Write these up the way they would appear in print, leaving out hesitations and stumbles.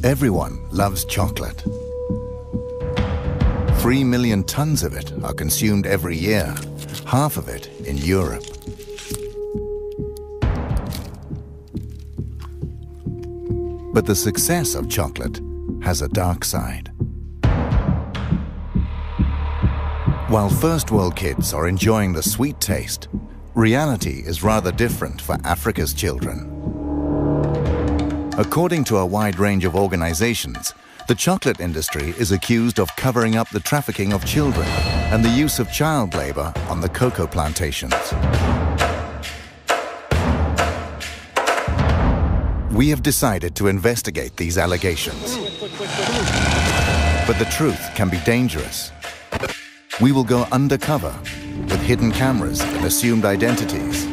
Everyone loves chocolate. 3 million tons of it are consumed every year, half of it in Europe. But the success of chocolate has a dark side. While first world kids are enjoying the sweet taste, reality is rather different for Africa's children. According to a wide range of organizations, the chocolate industry is accused of covering up the trafficking of children and the use of child labor on the cocoa plantations. We have decided to investigate these allegations. But the truth can be dangerous. We will go undercover with hidden cameras and assumed identities.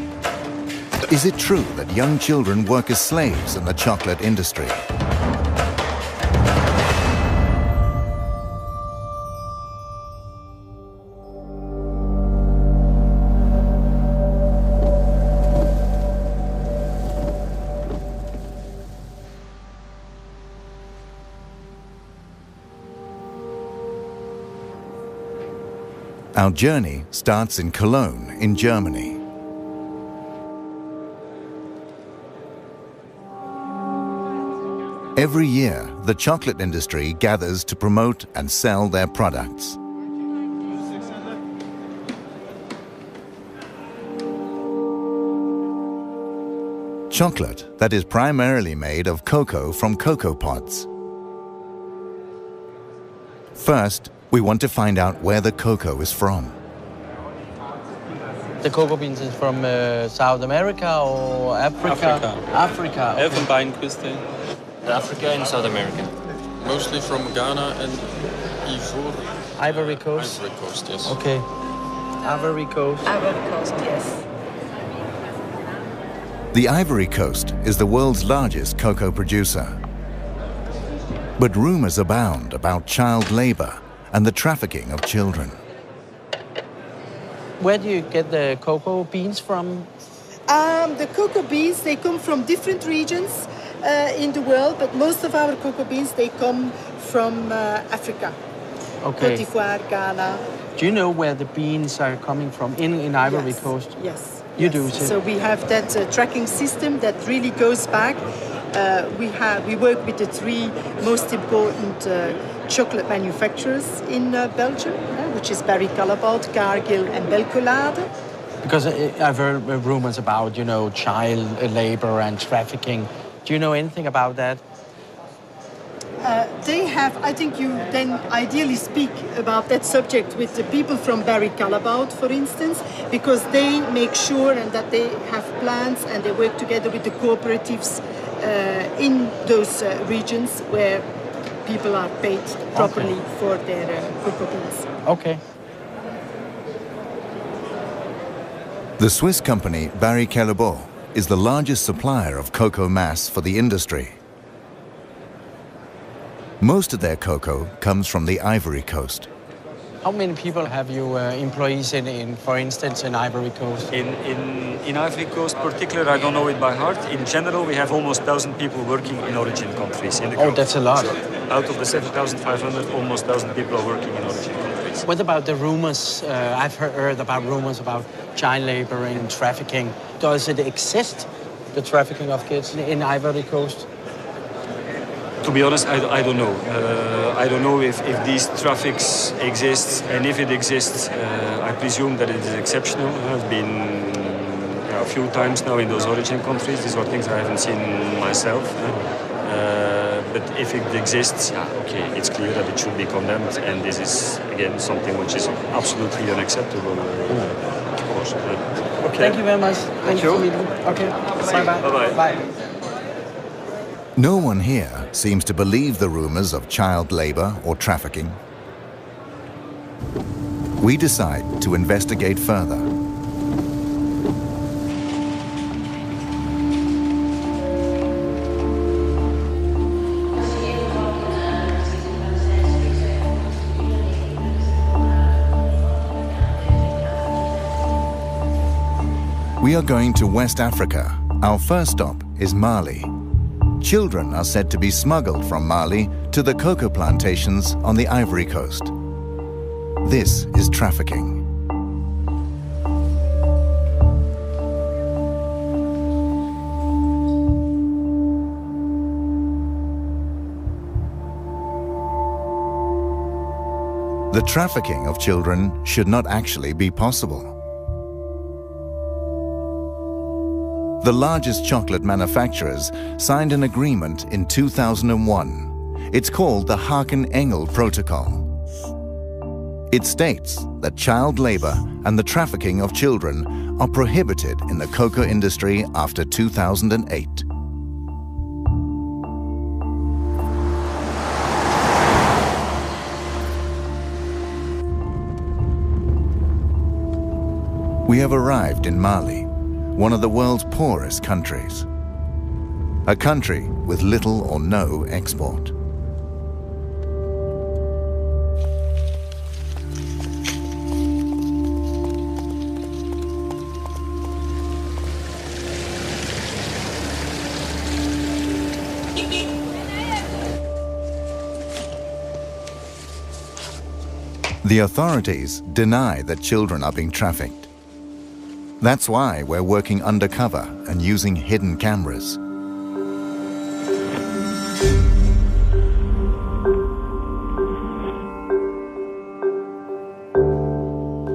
Is it true that young children work as slaves in the chocolate industry? Our journey starts in Cologne, in Germany. Every year, the chocolate industry gathers to promote and sell their products. Chocolate that is primarily made of cocoa from cocoa pods. First, we want to find out where the cocoa is from. The cocoa beans is from South America or Africa? Africa. Okay. Elfenbeinküste. Africa and South America. Mostly from Ghana and Ivory Coast? Ivory Coast, yes. Okay. Ivory Coast. Ivory Coast, yes. The Ivory Coast is the world's largest cocoa producer. But rumors abound about child labor and the trafficking of children. Where do you get the cocoa beans from? The cocoa beans, they come from different regions in the world, but most of our cocoa beans, they come from Africa. Okay. Côte d'Ivoire, Ghana. Do you know where the beans are coming from in Ivory Coast? Yes. You yes. do, too? So we have that tracking system that really goes back. We work with the three most important chocolate manufacturers in Belgium, which is Barry Callebaut, Cargill and Belcolade. Because I've heard rumors about, child labor and trafficking. Do you know anything about that? They have, I think you then ideally speak about that subject with the people from Barry Callebaut, for instance, because they make sure and that they have plans and they work together with the cooperatives in those regions where people are paid properly for their cocoa beans. Okay. The Swiss company Barry Callebaut is the largest supplier of cocoa mass for the industry. Most of their cocoa comes from the Ivory Coast. How many people have you employees in, for instance, in Ivory Coast? In Ivory Coast particular, I don't know it by heart. In general, we have almost 1,000 people working in origin countries. Oh, that's a lot. Out of the 7,500, almost 1,000 people are working in origin countries. What about the rumors? I've heard about rumors about child labor and trafficking. Does it exist, the trafficking of kids in Ivory Coast? To be honest, I don't know. I don't know if these traffics exist, and if it exists, I presume that it is exceptional. I've been a few times now in those origin countries. These are things I haven't seen myself. But if it exists, okay, it's clear that it should be condemned, and this is, again, something which is absolutely unacceptable. Of course. Okay. Thank you very much. Thank you. Okay. Bye-bye. Bye-bye. Bye. No one here seems to believe the rumors of child labor or trafficking. We decide to investigate further. We are going to West Africa. Our first stop is Mali. children are said to be smuggled from Mali to the cocoa plantations on the Ivory Coast. This is trafficking. The trafficking of children should not actually be possible. The largest chocolate manufacturers signed an agreement in 2001. It's called the Haken-Engel Protocol. It states that child labor and the trafficking of children are prohibited in the cocoa industry after 2008. We have arrived in Mali, one of the world's poorest countries. A country with little or no export. The authorities deny that children are being trafficked. That's why we're working undercover and using hidden cameras.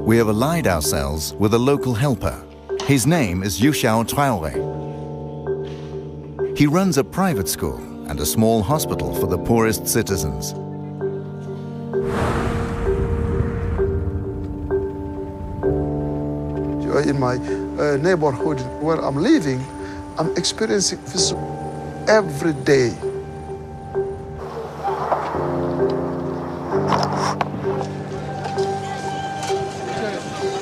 We have allied ourselves with a local helper. His name is Youshao Traoré. He runs a private school and a small hospital for the poorest citizens. In my neighborhood where I'm living, I'm experiencing this every day.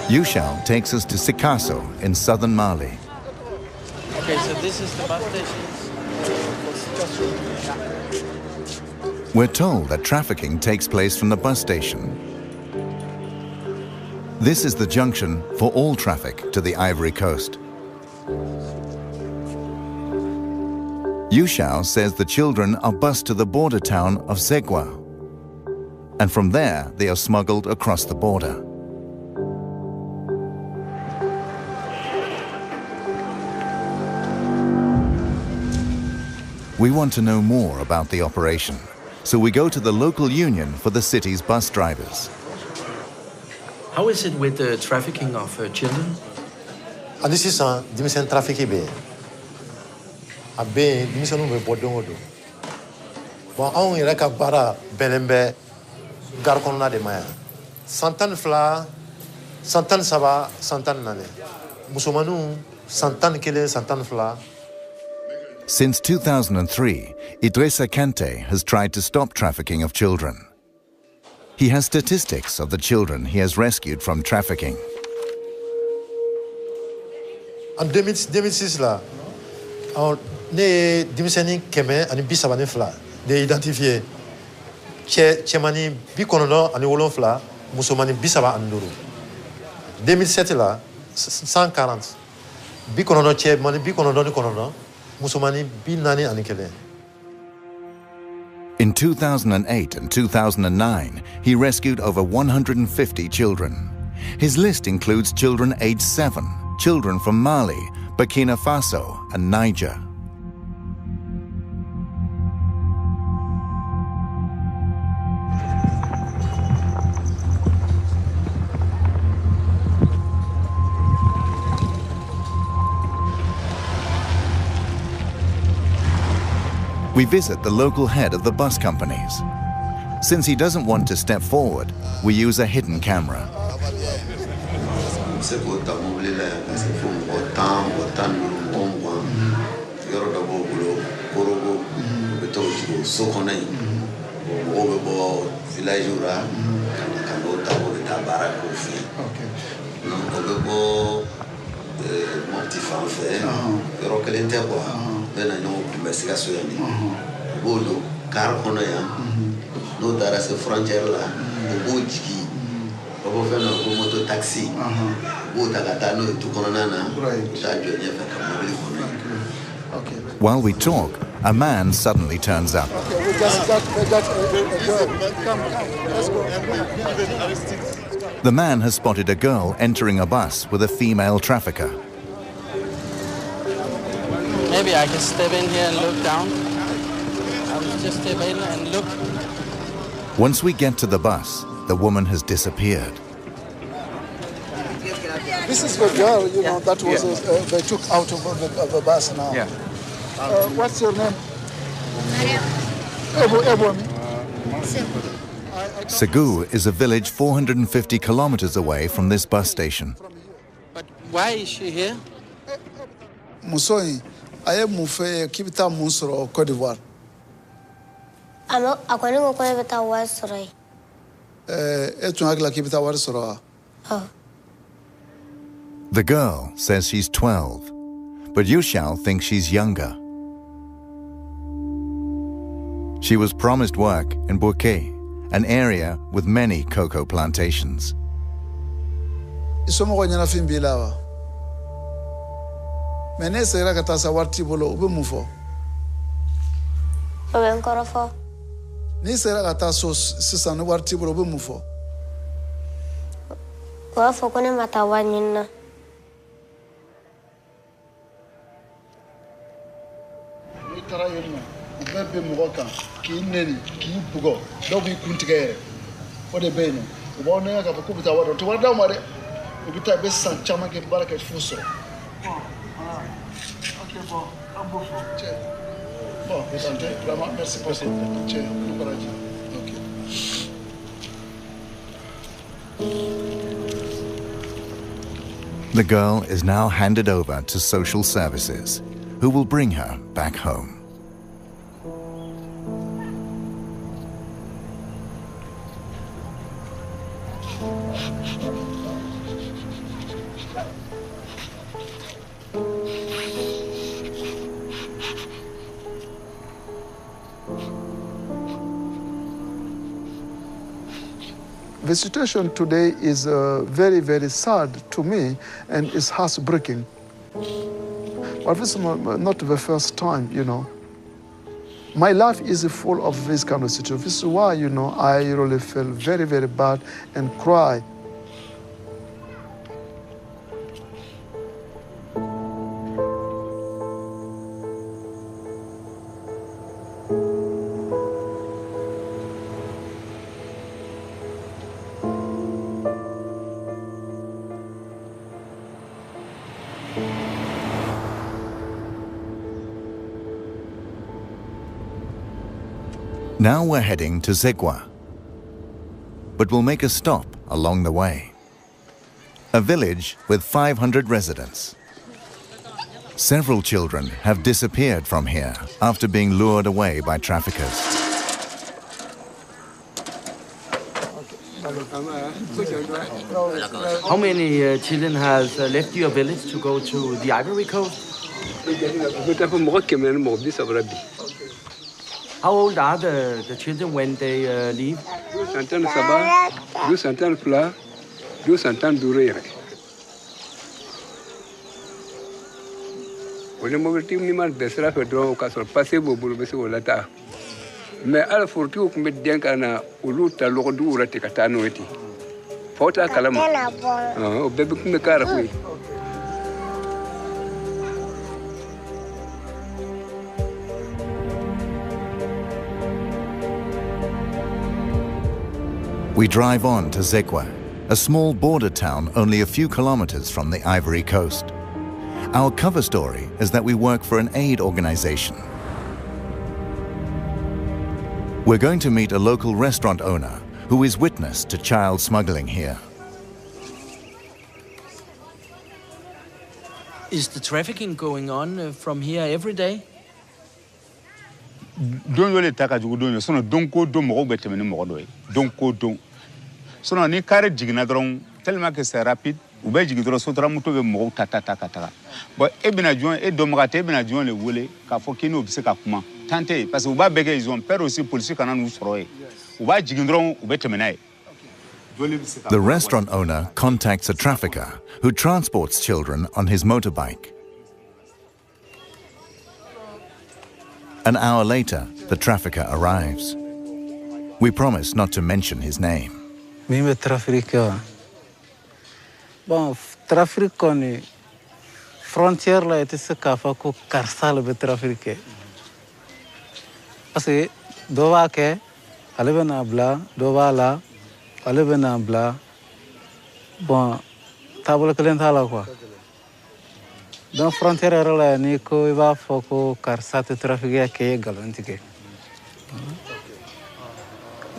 Youshao takes us to Sikasso in southern Mali. Okay, so this is the bus station. We're told that trafficking takes place from the bus station. This is the junction for all traffic to the Ivory Coast. Youshao says the children are bused to the border town of Zegwa, and from there they are smuggled across the border. We want to know more about the operation, so we go to the local union for the city's bus drivers. How is it with the trafficking of children? This is a dimension trafficking. A bay dimension of Bodongo. But only like a bara belembe garcona de Maya. Santan Fla, Santan Saba, Santan Nane. Musumanu, Santan Kile, Santan Fla. Since 2003, Idrissa Kante has tried to stop trafficking of children. He has statistics of the children he has rescued from trafficking. En 2006 là, ne dimiseni keme ani bisabane fla de identifier chemani bikonono ani wolon fla musomani bisaba anduru. 2007 là 140 bikonono chemani bikonono ni konono musomani binani ani kele. In 2008 and 2009, he rescued over 150 children. His list includes children aged 7, children from Mali, Burkina Faso, and Niger. We visit the local head of the bus companies. Since he doesn't want to step forward, we use a hidden camera. While we talk, A man suddenly turns up. Okay, we just got a girl. Come, let's go. The man has spotted a girl entering a bus with a female trafficker. Maybe I can step in here and look down. I'll just step in and look. Once we get to the bus, the woman has disappeared. This is the girl, you know, that was they took out of the bus now. Yeah. What's your name? Segu is a village 450 kilometers away from this bus station. But why is she here? Musoi, I am Mufe Kibita Musoro, Cote d'Ivoire. I'm going to go with our story. Etuagla Kibita Warsoro. Oh. The girl says she's 12, but Yushao thinks she's younger. She was promised work in Bouquet, an area with many cocoa plantations. Isomo nyana fimbilawa. Menese ira katasa warti bolo ube mufo. Oben korofo. Ni sera kataso sisa no warti bolo ube mufo. Wa fo kone matawa nyina. Ni tara yelma. Ubebe mugoka ki neni ki bugo. Dobi kuntigere. Ode beno. Ubone ka ko bita wado. To wada mare. Ubita be san chama ke baraka fuso. OK bon. Ambofo. Bon, vraiment merci pour cette petite courage. OK. The girl is now handed over to social services, who will bring her back home. The situation today is very, very sad to me and it's heartbreaking. But this is not the first time, you know. My life is full of this kind of situation. This is why, you know, I really feel very, very bad and cry. Now we're heading to Zegwa, but we'll make a stop along the way. A village with 500 residents. Several children have disappeared from here after being lured away by traffickers. How many children has left your village to go to the Ivory Coast? How old are the children when they leave? We drive on to Zegwa, a small border town only a few kilometers from the Ivory Coast. Our cover story is that we work for an aid organization. We're going to meet a local restaurant owner who is witness to child smuggling here. Is the trafficking going on from here every day? Don yole taka jugu don sono don ko don mo be temene mo do don ko don sono ni kare jigina dron tellement que c'est rapide ou be jigi dron sotra muto be mo tata bo e bina juin e do magate bina juin le wole ka fo kino bise ka kuma tante parce que ou ba bege ils ont peur aussi police kana nous soroye ou ba jigi dron ou be temene. The restaurant owner contacts a trafficker who transports children on his motorbike. An hour later, the trafficker arrives. We promise not to mention his name. Mimi trafficker. Bon, trafic koni frontière la ete se kafa ko karsal be trafiquer. Parce que dova ke alebe na bla, dova la alebe na bla. Bon, table kelen thala quoi. Dans frontière la ni ko iba foko karsate trafiquer ke galantike.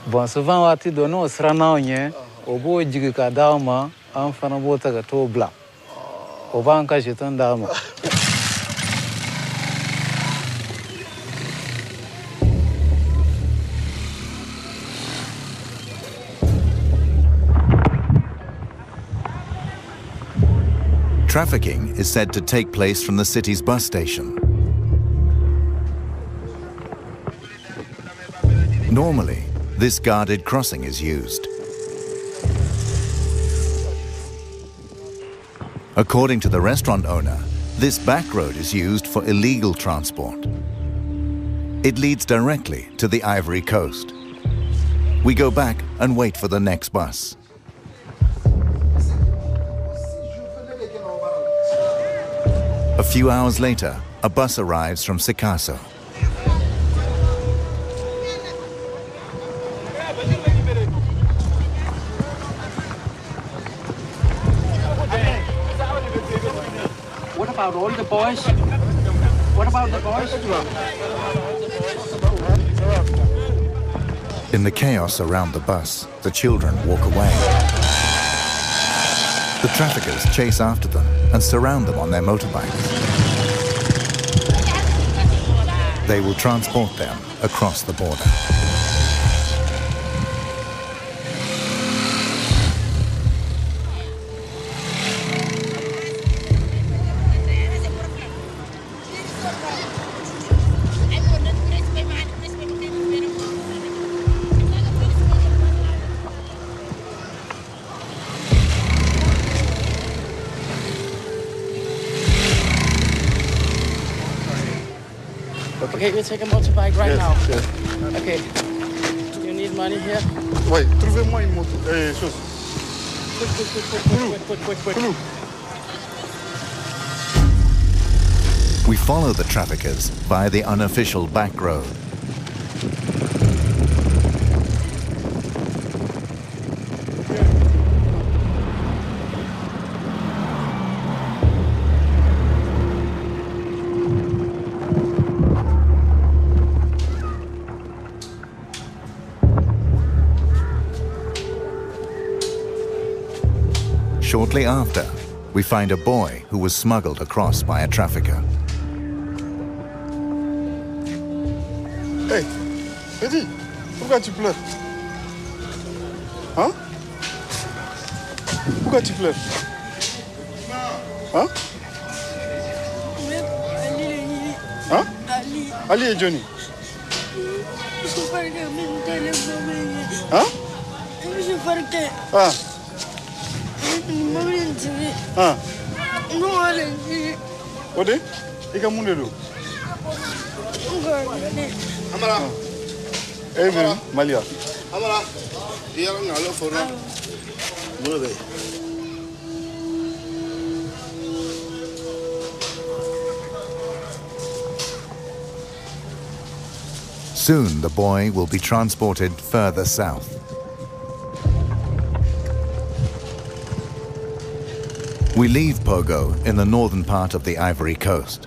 Bon, souvent wati dono srana onye obo jigi ka dauma am fana bota ga to bla. Oba anka jeton dauma. Trafficking is said to take place from the city's bus station. Normally, this guarded crossing is used. According to the restaurant owner, this back road is used for illegal transport. It leads directly to the Ivory Coast. We go back and wait for the next bus. A few hours later, a bus arrives from Sikasso. What about all the boys? What about the boys? In the chaos around the bus, the children walk away. The traffickers chase after them and surround them on their motorbikes. They will transport them across the border. Okay, we'll take a motorbike right now. Yes. Okay. Do you need money here? Oui, trouvez-moi une moto. Chose. Quick. We follow the traffickers via the unofficial back road. Shortly after, we find a boy who was smuggled across by a trafficker. Hey, Eddie, pourquoi tu pleures? Hein? Pourquoi tu pleures? Hein? Hein? Ali et Johnny. Hein? Ah. Ah. Ode? Ika munde do. Amara. Eh, Malia. Amara. Dia ngalo fora. Mulo. Soon the boy will be transported further south. We leave Pogo in the northern part of the Ivory Coast,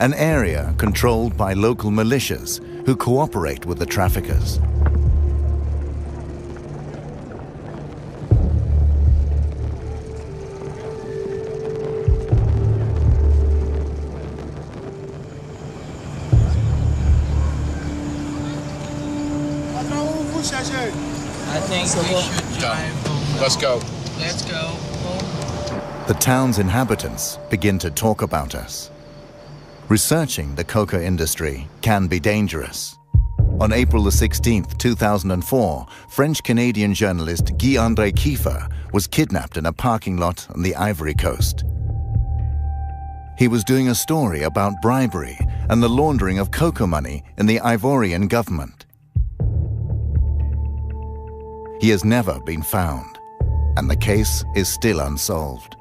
an area controlled by local militias who cooperate with the traffickers. I think we should drive. Let's go. Let's go. The town's inhabitants begin to talk about us. Researching the coca industry can be dangerous. On April the 16th, 2004, French-Canadian journalist Guy-André Kiefer was kidnapped in a parking lot on the Ivory Coast. He was doing a story about bribery and the laundering of cocoa money in the Ivorian government. He has never been found, and the case is still unsolved.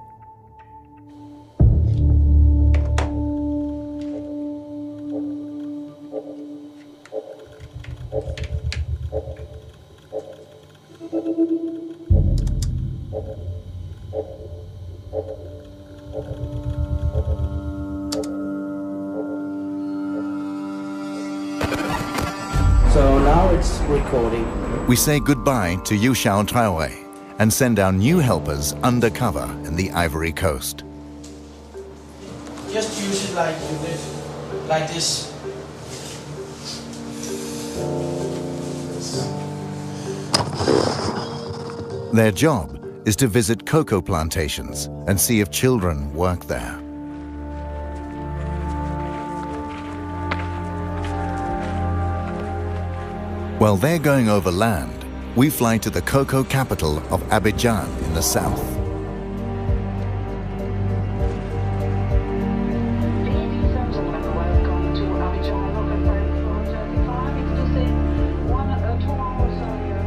So now it's recording. We say goodbye to Yu Xiao Traore and send our new helpers undercover in the Ivory Coast. Just use it like this. Their job is to visit cocoa plantations and see if children work there. While they're going over land, we fly to the cocoa capital of Abidjan in the south.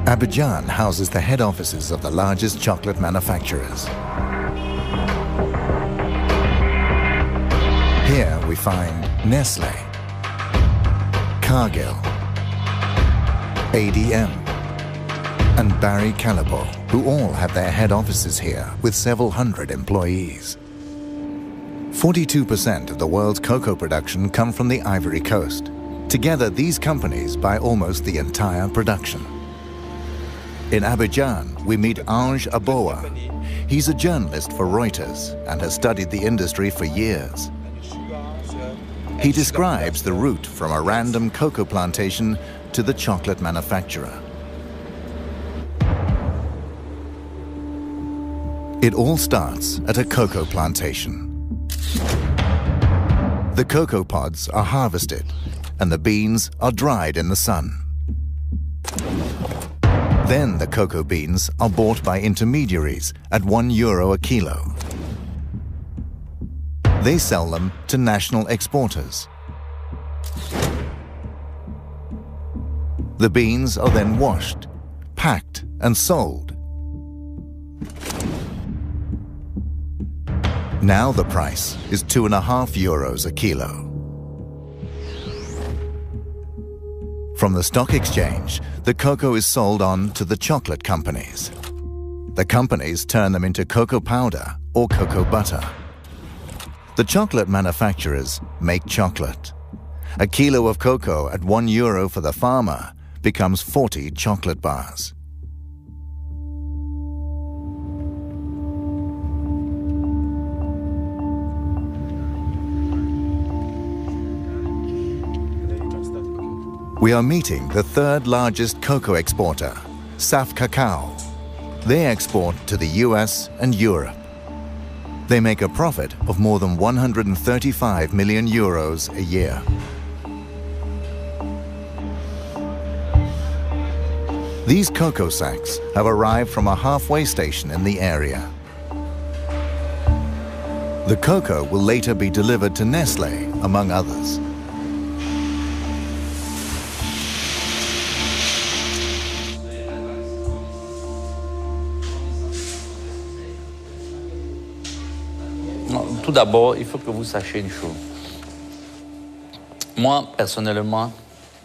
Abidjan houses the head offices of the largest chocolate manufacturers. Here we find Nestlé, Cargill, ADM, and Barry Callebaut, who all have their head offices here with several hundred employees. 42% of the world's cocoa production come from the Ivory Coast. Together, these companies buy almost the entire production. In Abidjan, we meet Ange Aboa. He's a journalist for Reuters and has studied the industry for years. He describes the route from a random cocoa plantation to the chocolate manufacturer. It all starts at a cocoa plantation. The cocoa pods are harvested and the beans are dried in the sun. Then the cocoa beans are bought by intermediaries at €1 a kilo. They sell them to national exporters. The beans are then washed, packed, and sold. Now the price is €2.50 a kilo. From the stock exchange, the cocoa is sold on to the chocolate companies. The companies turn them into cocoa powder or cocoa butter. The chocolate manufacturers make chocolate. A kilo of cocoa at €1 for the farmer becomes 40 chocolate bars. We are meeting the third largest cocoa exporter, Saf Cacao. They export to the US and Europe. They make a profit of more than €135 million a year. These cocoa sacks have arrived from a halfway station in the area. The cocoa will later be delivered to Nestlé, among others. Tout d'abord, il faut que vous sachiez une chose. Moi, personnellement,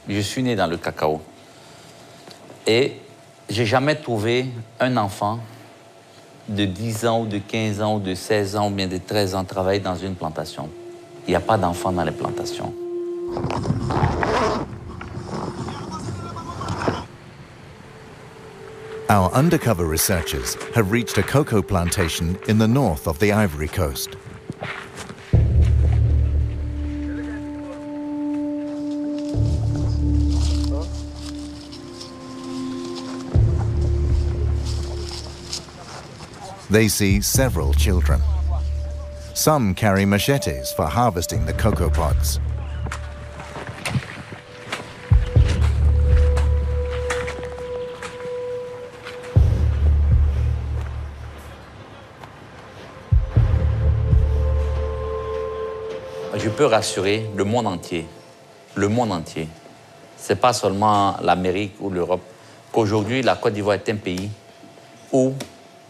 je suis né dans le cacao. Et j'ai jamais trouvé un enfant de 10 ans ou de 15 ans ou de 16 ans ou bien de 13 ans travailler dans une plantation. Il n'y a pas d'enfants dans les plantations. Our undercover researchers have reached a cocoa plantation in the north of the Ivory Coast. They see several children. Some carry machetes for harvesting the cocoa pods. je peux rassurer le monde entier. Le monde entier. Ce n'est pas seulement l'Amérique ou l'Europe. Qu'aujourd'hui, la Côte d'Ivoire est un pays où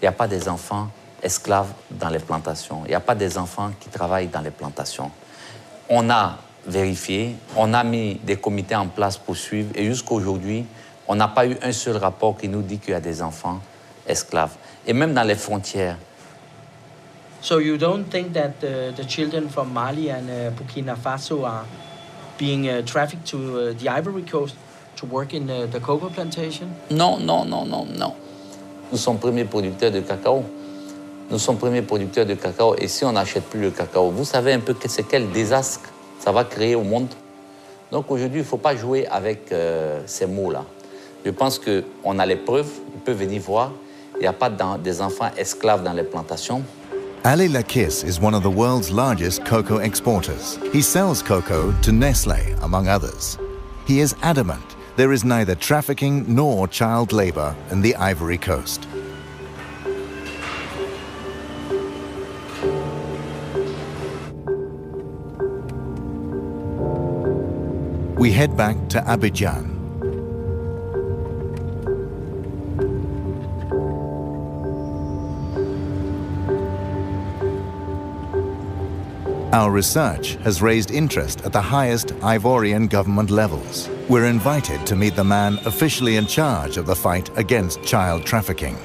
il n'y a pas des enfants esclaves dans les plantations. Il n'y a pas des enfants qui travaillent dans les plantations. On a vérifié, on a mis des comités en place pour suivre et jusqu'à aujourd'hui, on n'a pas eu un seul rapport qui nous dit qu'il y a des enfants esclaves. Et même dans les frontières. So you don't think that the children from Mali and Burkina Faso are being trafficked to the Ivory Coast to work in the cocoa plantation? Non, non, non, non, non. Nous sommes premiers producteurs de cacao. Nous sommes premiers producteurs de cacao et si on n'achète plus le cacao, vous savez un peu c'est quel désastre ça va créer au monde. Donc aujourd'hui, il ne faut pas jouer avec ces mots-là. Je pense qu'on a les preuves, ils peuvent venir voir. Il n'y a pas des enfants esclaves dans les plantations. Ali Lakis is one of the world's largest cocoa exporters. He sells cocoa to Nestlé, among others. He is adamant there is neither trafficking nor child labor in the Ivory Coast. We head back to Abidjan. Our research has raised interest at the highest Ivorian government levels. We're invited to meet the man officially in charge of the fight against child trafficking.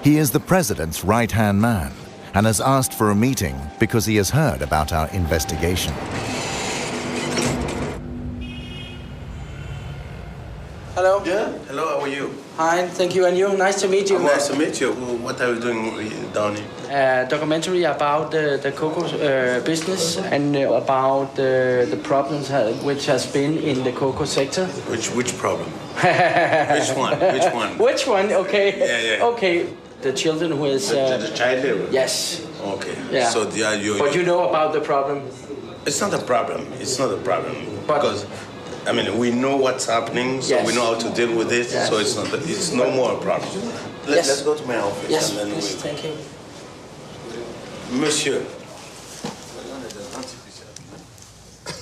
He is the president's right-hand man and has asked for a meeting because he has heard about our investigation. Hello. Yeah, hello, how are you? Hi, thank you, and you. Nice to meet you. Nice to meet you. What are you doing down here? Documentary about the cocoa business and about the problems which has been in the cocoa sector. Which problem? Which one? Which one? Which one? Okay. Yeah. Okay. The children who is... the child labor? Yes. Okay. Yeah. So but you know about the problem? It's not a problem. It's not a problem. Because, I mean, we know what's happening, so we know how to deal with it, so it's no more a problem. Let's go to my office. Yes, and then please, thank you. Monsieur.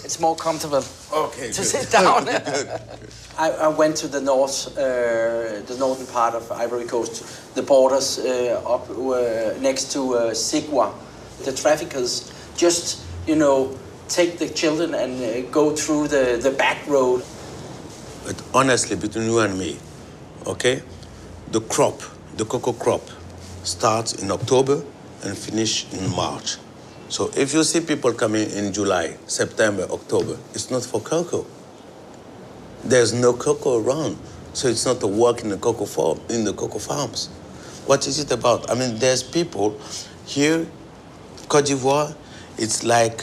It's more comfortable to sit down. I went to the northern part of Ivory Coast, the borders up next to Sigua. The traffickers just, take the children and go through the back road. But honestly, between you and me, okay, the cocoa crop, starts in October and finish in March. So if you see people coming in July, September, October, it's not for cocoa. There's no cocoa around, so it's not a work in the cocoa farms. What is it about? I mean, there's people here, Côte d'Ivoire, it's like,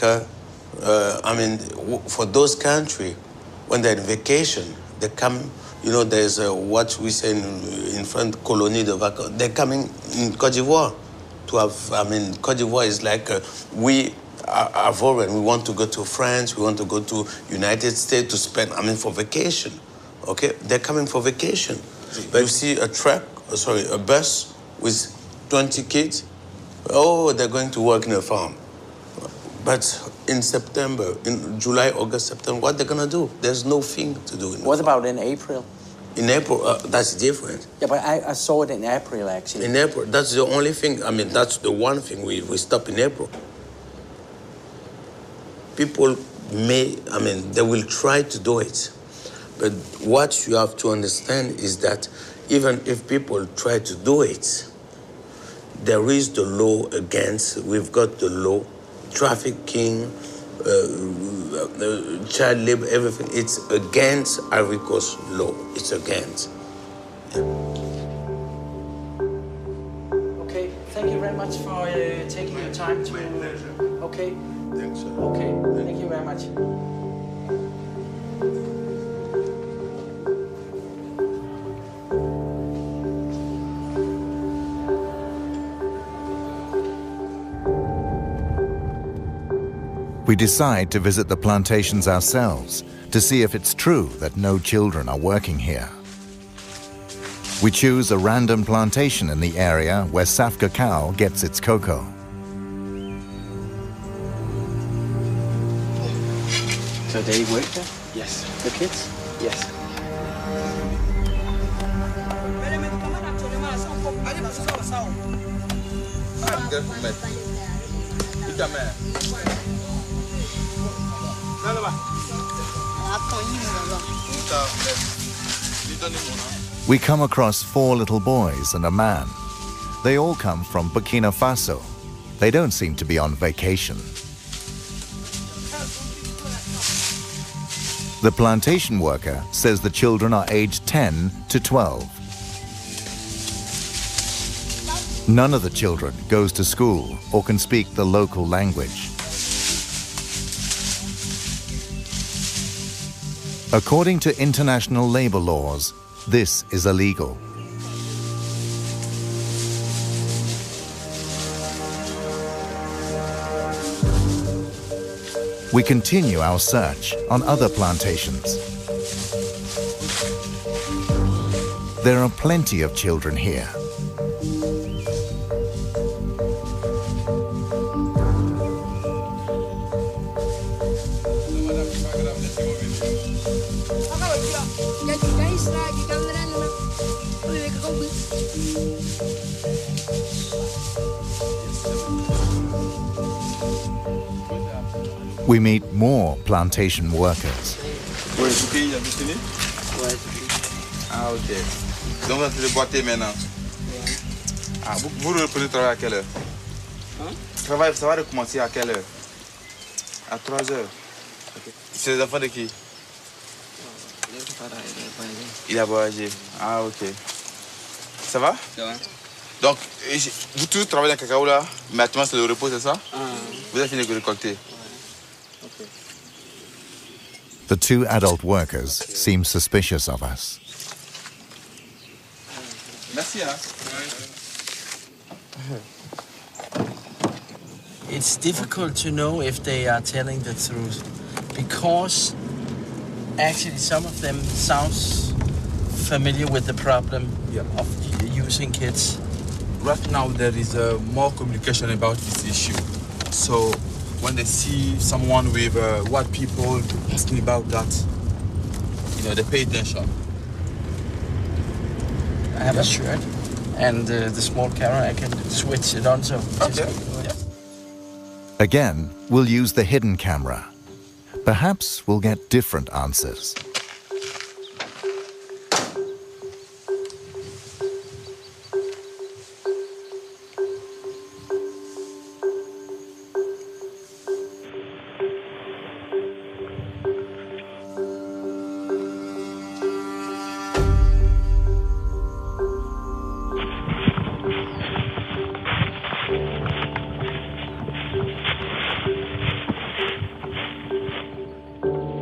for those countries, when they're on vacation, they come, there's what we say in French, colonie de vacances. They're coming in Côte d'Ivoire to have, Côte d'Ivoire is like, we are foreign. We want to go to France, we want to go to United States to spend, for vacation, okay? They're coming for vacation. But you see a bus with 20 kids, they're going to work in a farm. But in September, in July, August, September, what they're gonna do? There's no thing to do. What about in April? In April, that's different. Yeah, but I saw it in April, actually. In April, that's the only thing, that's the one thing we stop in April. People they will try to do it. But what you have to understand is that even if people try to do it, there is the law against, we've got the law, trafficking, child labor, everything. It's against Ivory Coast law. It's against. Yeah. Okay, thank you very much for taking your time to... My pleasure. Okay. Thanks, sir. Okay, thank you very much. We decide to visit the plantations ourselves to see if it's true that no children are working here. We choose a random plantation in the area where Saf Cacao gets its cocoa. So they work there? Yes. The kids? Yes. We come across 4 little boys and a man. They all come from Burkina Faso. They don't seem to be on vacation. The plantation worker says the children are aged 10 to 12. None of the children goes to school or can speak the local language. According to international labor laws, this is illegal. We continue our search on other plantations. There are plenty of children here. We meet more plantation workers. Oui, vous payez la destinée? Ouais. Ah, ok. Donc, vous allez boiter maintenant? Ah, vous reprenez le travail à quelle heure? Hein? Le travail, ça va recommencer à quelle heure? À 3 heures. Okay. C'est les enfants de qui? Il a voyagé. Ah, ok. Ça va? Ça va. Donc, vous tous travaillez dans le cacao là, mais actuellement c'est le repos, c'est ça? Vous avez fini de récolter? Okay. The 2 adult workers seem suspicious of us. Merci, hein? It's difficult to know if they are telling the truth because actually some of them sounds familiar with the problem of using kids. Right now there is more communication about this issue. So when they see someone with white people asking about that, you know, they pay attention. I have a shirt and the small camera, I can switch it on. So okay. Again, we'll use the hidden camera. Perhaps we'll get different answers.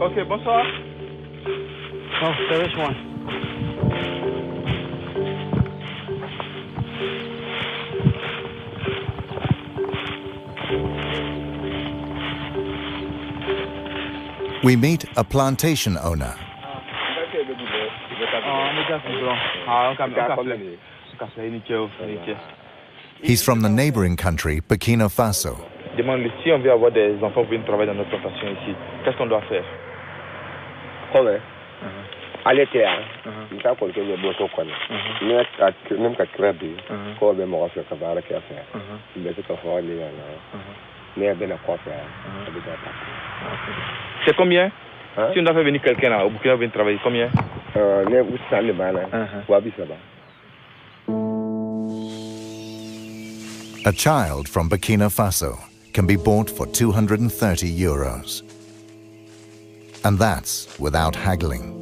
Ok, bonsoir. Oh, there is one. We meet a plantation owner. He's from the neighboring country, Burkina Faso. Demande si on veut avoir des enfants pour venir travailler dans notre plantation ici, qu'est-ce qu'on doit faire? Come? Allez clair. Il t'a compté le bosso quoi. Même qu'à crêper, quoi ben moi faire cabara qui a fait. Il est tout à fait allé là. Mais ben à quoi faire? C'est combien? Si on doit faire venir quelqu'un là au Burkina venir travailler, combien? Ne vous savez pas là. Wabi ça va. A child from Burkina Faso can be bought for €230. And that's without haggling.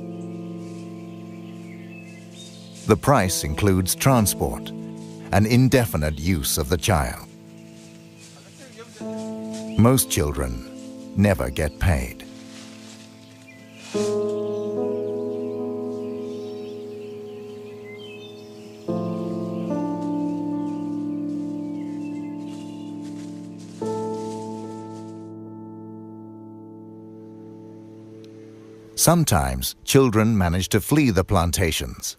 The price includes transport and indefinite use of the child. Most children never get paid. Sometimes children manage to flee the plantations.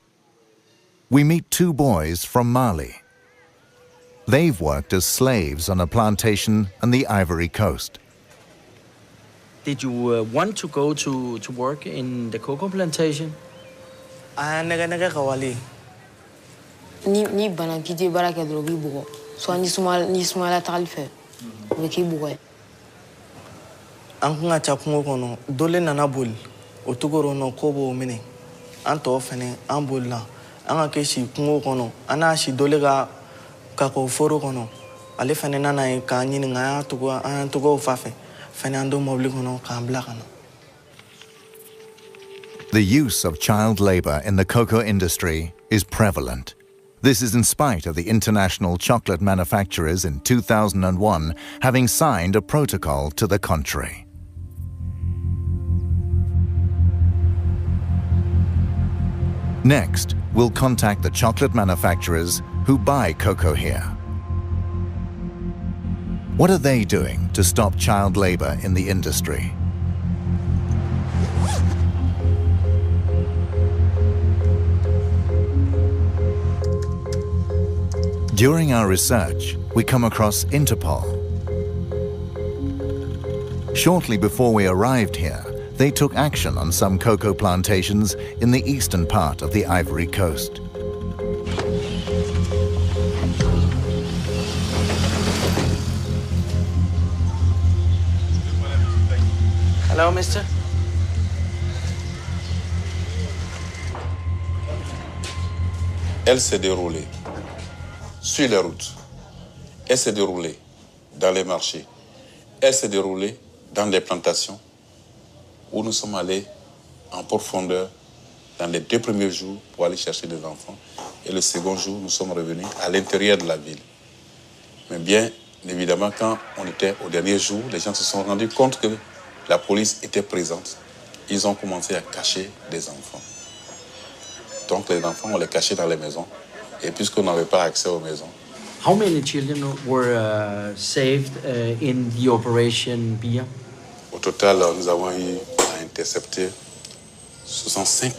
We meet 2 boys from Mali. They've worked as slaves on a plantation on the Ivory Coast. Did you want to go to work in the cocoa plantation? Nega kawali. Ni bana kiti baraka drogi bugo. So ni smala talfe. Wiki bugo. An kun ka ca kungo kɔnɔ dole nana boli o togoro nɔ ko b'o minɛ an tɔ fɛnɛ an bolila an ka kɛ si kungo kɔnɔ an n'a si dole ka kakɔ foro kɔnɔ ale fɛnɛ nana ye k'an ɲininka an y'an togow fa fɛ fɛnɛ an don mɔbili kɔnɔ k'an bila ka na. The use of child labor in the cocoa industry is prevalent. This is in spite of the international chocolate manufacturers in 2001 having signed a protocol to the contrary. Next, we'll contact the chocolate manufacturers who buy cocoa here. What are they doing to stop child labor in the industry? During our research, we come across Interpol. Shortly before we arrived here, they took action on some cocoa plantations in the eastern part of the Ivory Coast. Hello, mister. Elle s'est déroulée sur les routes. Elle s'est déroulée dans les marchés. Elle s'est déroulée dans les plantations où nous sommes allés en profondeur dans les 2 premiers jours pour aller chercher des enfants. Et le second jour, nous sommes revenus à l'intérieur de la ville. Mais bien évidemment, quand on était au dernier jour, les gens se sont rendus compte que la police était présente. Ils ont commencé à cacher des enfants. Donc les enfants, on les cachait dans les maisons. Et puisqu'on n'avait pas accès aux maisons. How many children were saved in the operation Bia? Au total, nous avons eu à intercepter 65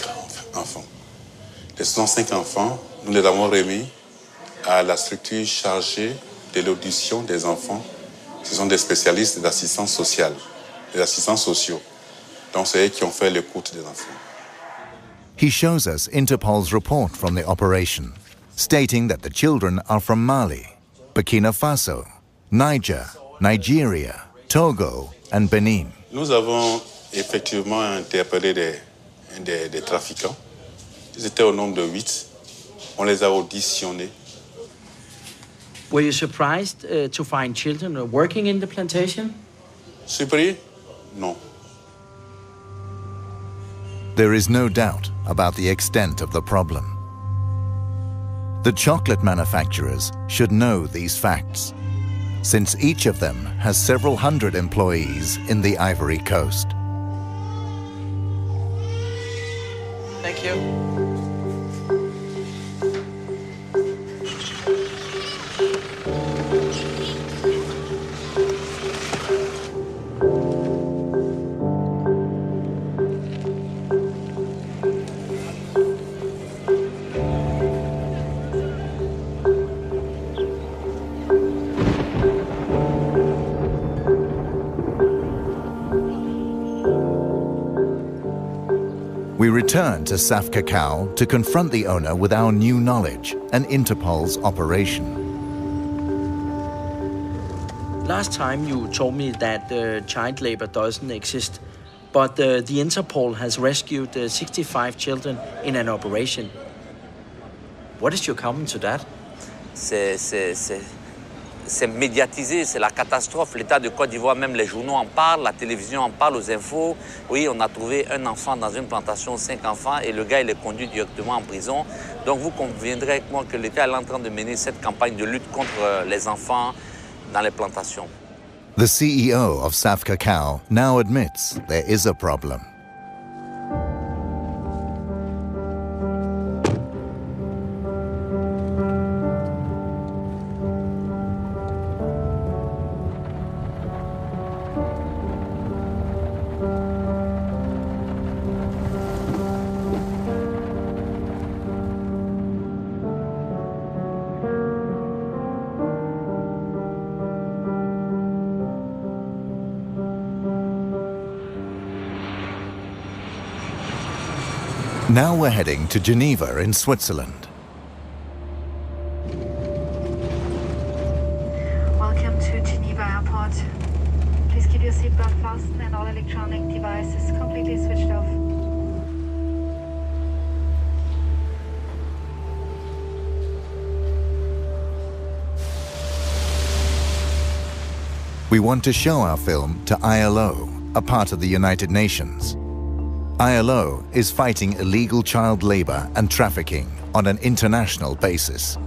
enfants. Les 65 enfants, nous les avons remis à la structure chargée de l'audition des enfants. Ce sont des spécialistes d'assistance sociale, des assistants sociaux. Donc c'est eux qui ont fait l'écoute des enfants. He shows us Interpol's report from the operation, stating that the children are from Mali, Burkina Faso, Niger, Nigeria, Togo, and Benin. Nous avons effectivement interpellé des trafiquants. Ils étaient au nombre de 8. On les a auditionnés. Were you surprised to find children working in the plantation? Surpris? Non. There is no doubt about the extent of the problem. The chocolate manufacturers should know these facts, since each of them has several hundred employees in the Ivory Coast. Thank you. We return to Saf Cacao to confront the owner with our new knowledge and Interpol's operation. Last time you told me that child labor doesn't exist, but the Interpol has rescued 65 children in an operation. What is your comment to that? C'est médiatisé, c'est la catastrophe. L'État de Côte d'Ivoire, même les journaux en parlent, la télévision en parle, aux infos. Oui, on a trouvé un enfant dans une plantation, 5 enfants, et le gars, il est conduit directement en prison. Donc vous conviendrez avec moi que l'État est en train de mener cette campagne de lutte contre les enfants dans les plantations. The CEO of Saf Cacao now admits there is a problem. Now we're heading to Geneva in Switzerland. Welcome to Geneva Airport. Please keep your seatbelt fastened and all electronic devices completely switched off. We want to show our film to ILO, a part of the United Nations. ILO is fighting illegal child labor and trafficking on an international basis.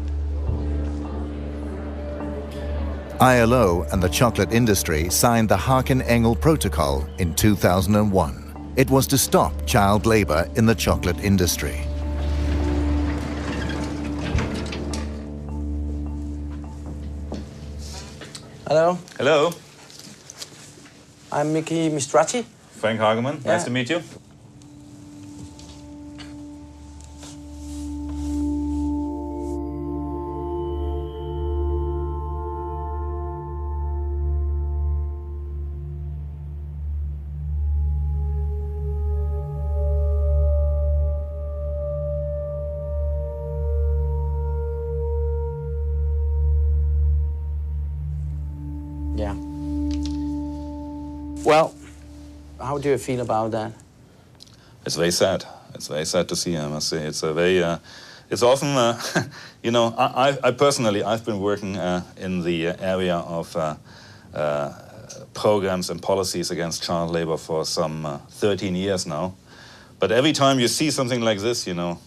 ILO and the chocolate industry signed the Haken-Engel Protocol in 2001. It was to stop child labor in the chocolate industry. Hello. Hello. I'm Miki Mistrati. Frank Hageman. Yeah. Nice to meet you. Yeah. Well, how do you feel about that? It's very sad. It's very sad to see, I must say. It's a very, it's often, you know, I personally, I've been working in the area of programs and policies against child labor for some 13 years now. But every time you see something like this, you know,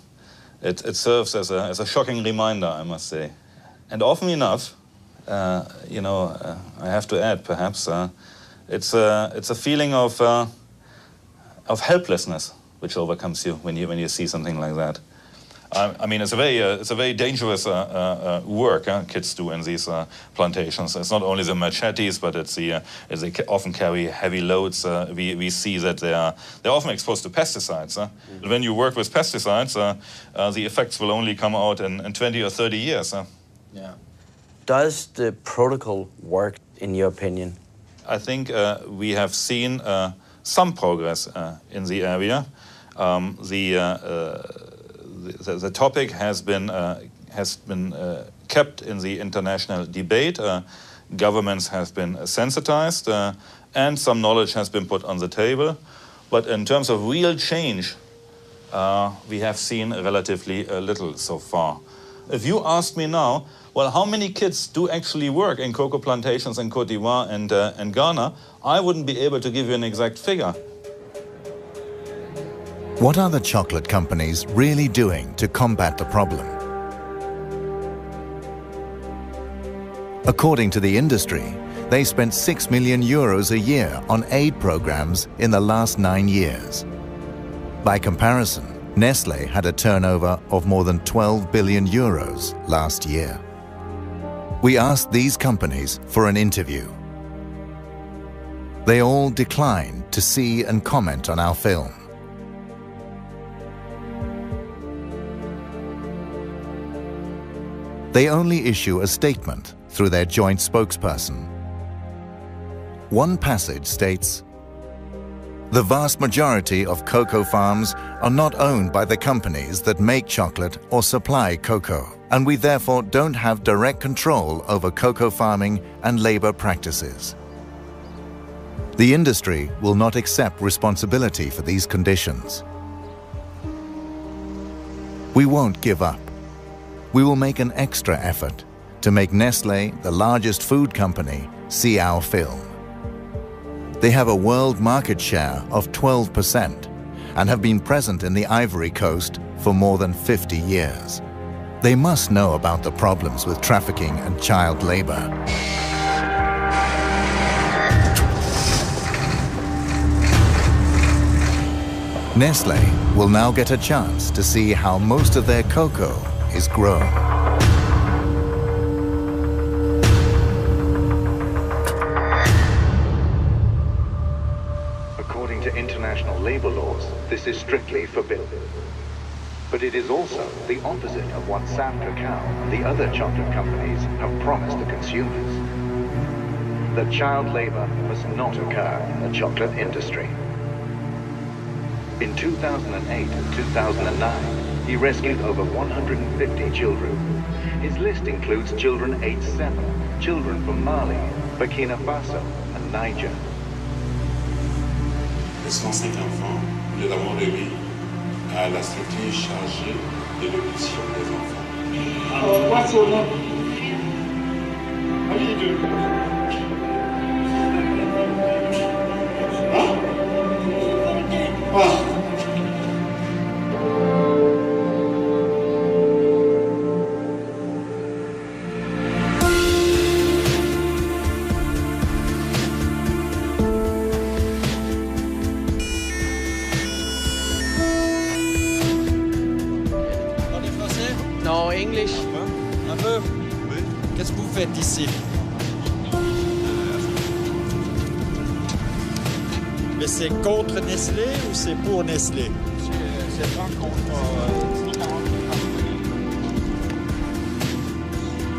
it serves as a shocking reminder, I must say. And often enough, you know, I have to add, perhaps, it's a feeling of helplessness which overcomes you when you see something like that. I mean, it's a very dangerous work kids do in these plantations. It's not only the machetes, but it's they often carry heavy loads. We see that they're often exposed to pesticides. When you work with pesticides, the effects will only come out in 20 or 30 years. Yeah. Does the protocol work, in your opinion? I think we have seen some progress in the area. The topic has been kept in the international debate. Governments have been sensitized, and some knowledge has been put on the table. But in terms of real change, we have seen relatively little so far. If you ask me now, well, how many kids do actually work in cocoa plantations in Côte d'Ivoire and Ghana, I wouldn't be able to give you an exact figure. What are the chocolate companies really doing to combat the problem? According to the industry, they spent €6 million a year on aid programs in the last 9 years. By comparison, Nestlé had a turnover of more than €12 billion last year. We asked these companies for an interview. They all declined to see and comment on our film. They only issue a statement through their joint spokesperson. One passage states, "The vast majority of cocoa farms are not owned by the companies that make chocolate or supply cocoa, and we therefore don't have direct control over cocoa farming and labor practices. The industry will not accept responsibility for these conditions. We won't give up. We will make an extra effort to make Nestlé, the largest food company, see our film. They have a world market share of 12% and have been present in the Ivory Coast for more than 50 years. They must know about the problems with trafficking and child labor." Nestlé will now get a chance to see how most of their cocoa is grown. According to international labor laws, this is strictly forbidden. But it is also the opposite of what Sam Cacao and the other chocolate companies have promised the consumers. That child labor must not occur in the chocolate industry. In 2008 and 2009, he rescued over 150 children. His list includes children aged 7, children from Mali, Burkina Faso, and Niger. Les 105 enfants, nous les avons remis à la structure chargée de l'éducation des enfants. Alors, quoi son nom? Non, English. Un peu. Oui. Qu'est-ce que vous faites ici? Mais c'est contre Nestlé ou c'est pour Nestlé? C'est pas contre.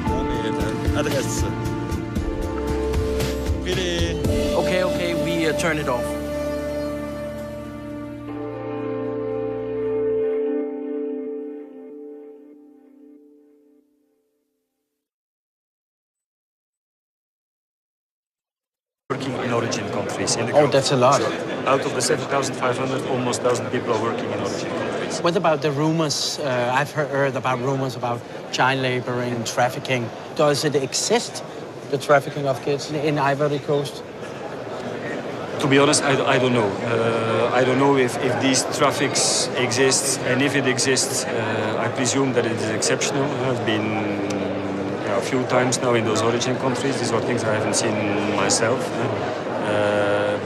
Non, mais l'adresse. Okay, we turn it off. Working in origin countries. In the Oh, that's a lot. Out of the 7,500, almost 1,000 people are working in origin countries. What about the rumors? I've heard about rumors about child laboring and trafficking. Does it exist, the trafficking of kids in Ivory Coast? To be honest, I don't know. I don't know if these traffics exist, and if it exists, I presume that it is exceptional. I've been a few times now in those origin countries. These are things I haven't seen myself.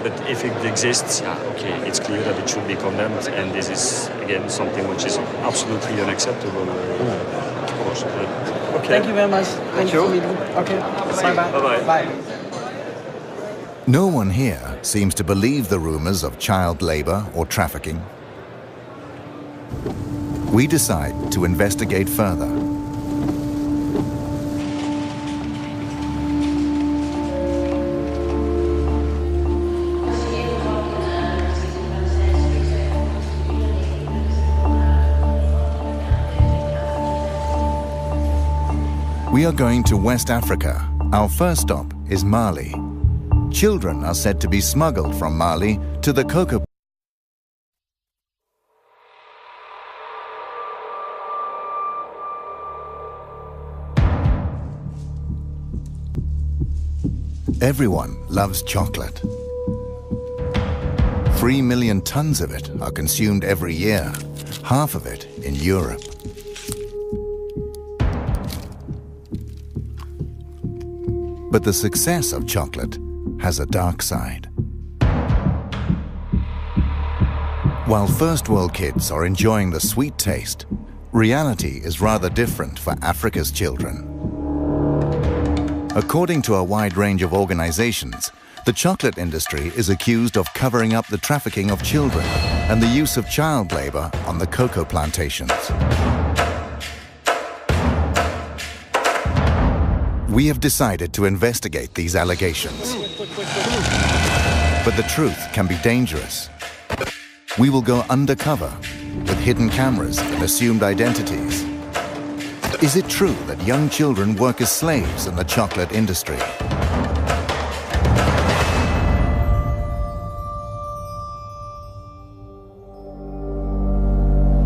But if it exists, yeah, okay, it's clear that it should be condemned, and this is, again, something which is absolutely unacceptable, of course. Okay. Thank you very much. Thank you. Okay, bye-bye. Bye-bye. Bye. No one here seems to believe the rumors of child labor or trafficking. We decide to investigate further. We are going to West Africa. Our first stop is Mali. Children are said to be smuggled from Mali to the cocoa. Everyone loves chocolate. 3 million tons of it are consumed every year, half of it in Europe. But the success of chocolate has a dark side. While first world kids are enjoying the sweet taste, reality is rather different for Africa's children. According to a wide range of organizations, the chocolate industry is accused of covering up the trafficking of children and the use of child labor on the cocoa plantations. We have decided to investigate these allegations. But the truth can be dangerous. We will go undercover with hidden cameras and assumed identities. Is it true that young children work as slaves in the chocolate industry?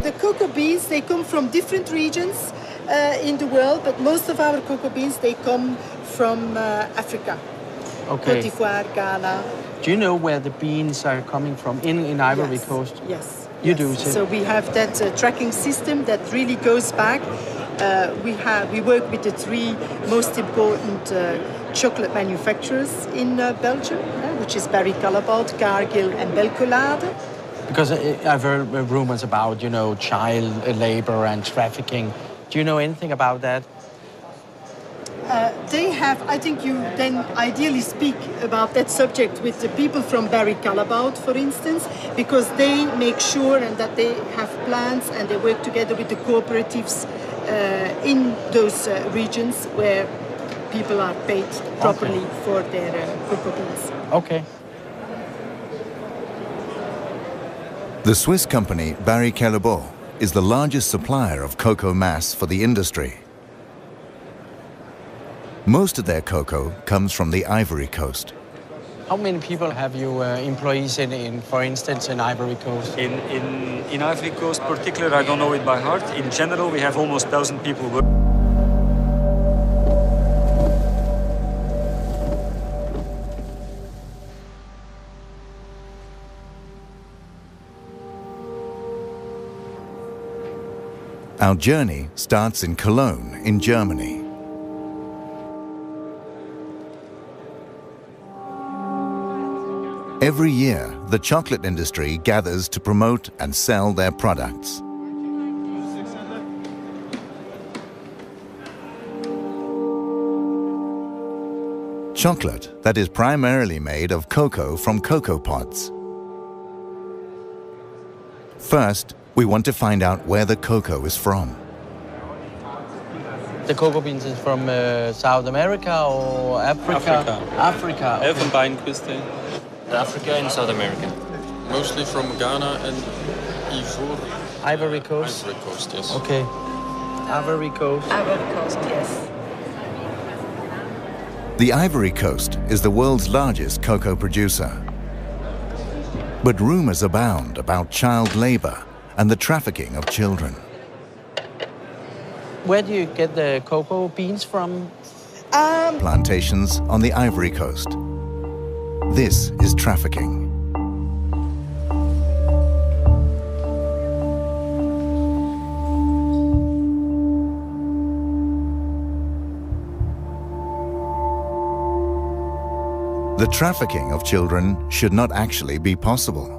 The cocoa beans, they come from different regions in the world, but most of our cocoa beans, they come from Africa. Okay. Côte d'Ivoire, Ghana. Do you know where the beans are coming from in Ivory Yes. Coast? Yes. You yes. do. So we have that tracking system that really goes back. We work with the 3 most important chocolate manufacturers in Belgium, which is Barry Callebaut, Cargill, and Belcolade. Because I've heard rumors about, you know, child labor and trafficking. Do you know anything about that? They have, I think you then ideally speak about that subject with the people from Barry Callebaut, for instance, because they make sure and that they have plans and they work together with the cooperatives in those regions where people are paid properly for their cocoa beans. Okay. The Swiss company Barry Callebaut is the largest supplier of cocoa mass for the industry. Most of their cocoa comes from the Ivory Coast. How many people have you employees in, for instance, in Ivory Coast? In Ivory Coast particular, I don't know it by heart. In general, we have almost 1,000 people working. Our journey starts in Cologne, in Germany. Every year, the chocolate industry gathers to promote and sell their products. Chocolate that is primarily made of cocoa from cocoa pods. First, we want to find out where the cocoa is from. The cocoa beans is from South America or Africa? Africa. Elfenbeinküste. Africa and South America. Mostly from Ghana and Ivory Coast? Ivory Coast, yes. Okay. Ivory Coast. Ivory Coast, yes. The Ivory Coast is the world's largest cocoa producer. But rumors abound about child labor and the trafficking of children. Where do you get the cocoa beans from? Plantations on the Ivory Coast. This is trafficking. The trafficking of children should not actually be possible.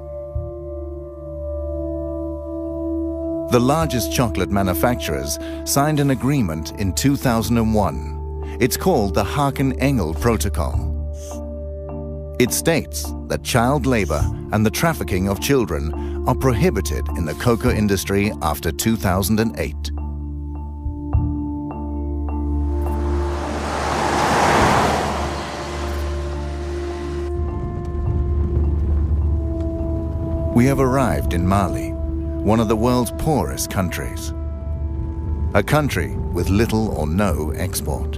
The largest chocolate manufacturers signed an agreement in 2001. It's called the Haken-Engel Protocol. It states that child labor and the trafficking of children are prohibited in the cocoa industry after 2008. We have arrived in Mali, one of the world's poorest countries. A country with little or no export.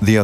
The